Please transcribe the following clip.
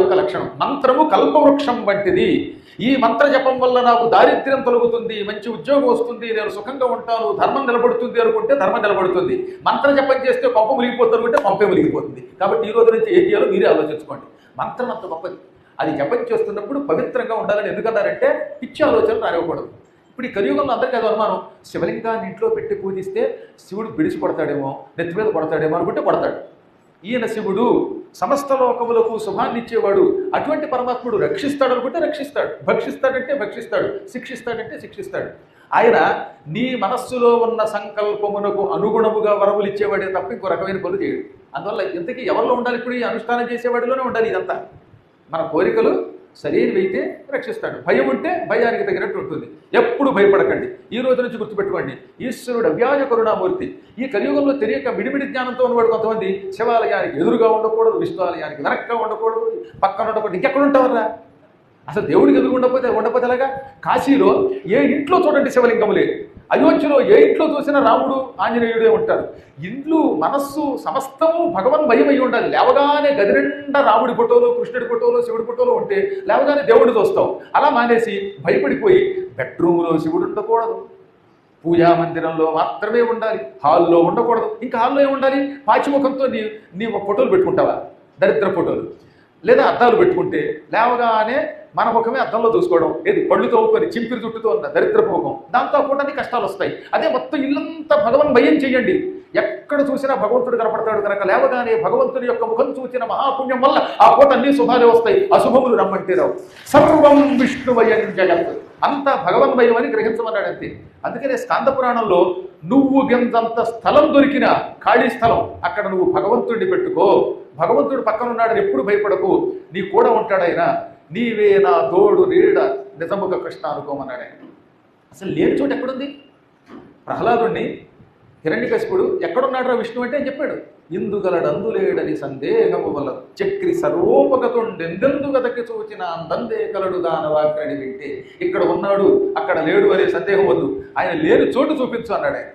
యొక్క లక్షణం. మంత్రము కల్పవృక్షం వంటిది. ఈ మంత్ర జపం వల్ల నాకు దారిద్ర్యం తొలగుతుంది, మంచి ఉద్యోగం వస్తుంది, నేను సుఖంగా ఉంటాను, ధర్మం నిలబడుతుంది అనుకుంటే ధర్మం నిలబడుతుంది. మంత్ర జపం చేస్తే కొంప మునిగిపోతుంది అనుకుంటే కొంపే మునిగిపోతుంది. కాబట్టి ఈ రోజు నుంచి ఏం చేయాలో మీరే ఆలోచించుకోండి. మంత్రం అంత గొప్పది. అది జపం చేస్తున్నప్పుడు పవిత్రంగా ఉండాలని ఎందుకన్నారంటే పిచ్చి ఆలోచనలు రానివ్వకూడదు. ఇప్పుడు ఈ కలియుగంలో అందరికీ అది అనుమానం, శివలింగాన్ని ఇంట్లో పెట్టి పూజిస్తే శివుడు బిడిసి కొడతాడేమో, నెత్తి మీద కొడతాడేమో అనుకుంటే కొడతాడు. ఈయన శివుడు సమస్త లోకములకు శుభాన్ని ఇచ్చేవాడు, అటువంటి పరమాత్ముడు రక్షిస్తాడు అనుకుంటే రక్షిస్తాడు, భక్షిస్తాడంటే భక్షిస్తాడు, శిక్షిస్తాడంటే శిక్షిస్తాడు. ఆయన నీ మనస్సులో ఉన్న సంకల్పమునకు అనుగుణముగా వరములు ఇచ్చేవాడే తప్ప ఇంకో రకమైన పనులు చేయడు. అందువల్ల ఇంతకీ ఎవరిలో ఉండాలి? ఇప్పుడు ఈ అనుష్ఠానం చేసేవాడిలోనే ఉండాలి. ఇదంతా మన కోరికలు శరీరమైతే రక్షిస్తాడు, భయం ఉంటే భయానికి తగినట్టు ఉంటుంది. ఎప్పుడు భయపడకండి. ఈ రోజు నుంచి గుర్తుపెట్టుకోండి, ఈశ్వరుడు అవ్యాజ కరుణామూర్తి. ఈ కలియుగంలో తెలియక మిడిమిడి జ్ఞానంతో ఉన్నవాడు కొంతమంది శివాలయానికి ఎదురుగా ఉండకూడదు, విష్ణు ఆలయానికి వెనక్గా ఉండకూడదు, పక్కన ఉండకూడదు, ఇంకెక్కడ ఉంటావరా? అసలు దేవుడికి ఎదురు ఉండకపోతే ఎలాగా? కాశీలో ఏ ఇంట్లో చూడండి శివలింగము లేదు, అయోధ్యలో ఏ ఇంట్లో చూసినా రాముడు ఆంజనేయుడే ఉంటారు. ఇండ్లు మనస్సు సమస్తము భగవన్ భయమై ఉండాలి. లేవగానే గది నిండా రాముడి ఫోటోలు, కృష్ణుడి ఫోటోలు, శివుడి ఫోటోలు ఉంటే లేవగానే దేవుడిని చూస్తాం. అలా మానేసి భయపడిపోయి బెడ్రూమ్లో శివుడు ఉండకూడదు, పూజా మందిరంలో మాత్రమే ఉండాలి, హాల్లో ఉండకూడదు. ఇంకా హాల్లో ఏమి ఉండాలి? పాచిముఖంతో నీ ఫోటోలు పెట్టుకుంటావా? దరిద్ర ఫోటోలు. లేదా అద్దాలు పెట్టుకుంటే లేవగానే మన ముఖమే అద్దంలో చూసుకోవడం, ఏది పళ్ళు తోముకొని చింపిరి చుట్టుతో ఉన్న దరిద్రపోకం, దాంతో కూడా కష్టాలు వస్తాయి. అదే మొత్తం ఇల్లంతా భగవన్ భయం చెయ్యండి, ఎక్కడ చూసినా భగవంతుడు కనపడతాడు కనుక లేవగానే భగవంతుడి యొక్క ముఖం చూసిన మహాపుణ్యం వల్ల ఆ పూట అన్ని శుభాలే వస్తాయి, అశుభములు రమ్మంటే రావు. సర్వం విష్ణుమయం జగత్, అంతా భగవన్మయం అని గ్రహించమన్నాడు అంతే. అందుకనే స్కాంద పురాణంలో నువ్వు గింజంత స్థలం దొరికిన ఖాళీ స్థలం అక్కడ నువ్వు భగవంతుడిని పెట్టుకో, భగవంతుడు పక్కన ఉన్నాడని ఎప్పుడు భయపడకు, నీ కూడా ఉంటాడైనా, నీవే నా తోడు నీడ నిజముఖ కృష్ణ అనుకోమన్నాడు ఆయన. అసలు లేని చోటు ఎక్కడుంది? ప్రహ్లాదుడిని హిరణ్యకశిపుడు ఎక్కడున్నాడు విష్ణు అంటే చెప్పాడు, ఇందుగలడందులేడని సందేహము వల్ల చక్రి సర్వోపగతుండెందెందు గదకి చూచిన అందందే కలడు దానవాగ్రని వింటే. ఇక్కడ ఉన్నాడు అక్కడ లేడు అనే సందేహం వద్దు, ఆయన లేని చోటు చూపించు అన్నాడు ఆయన.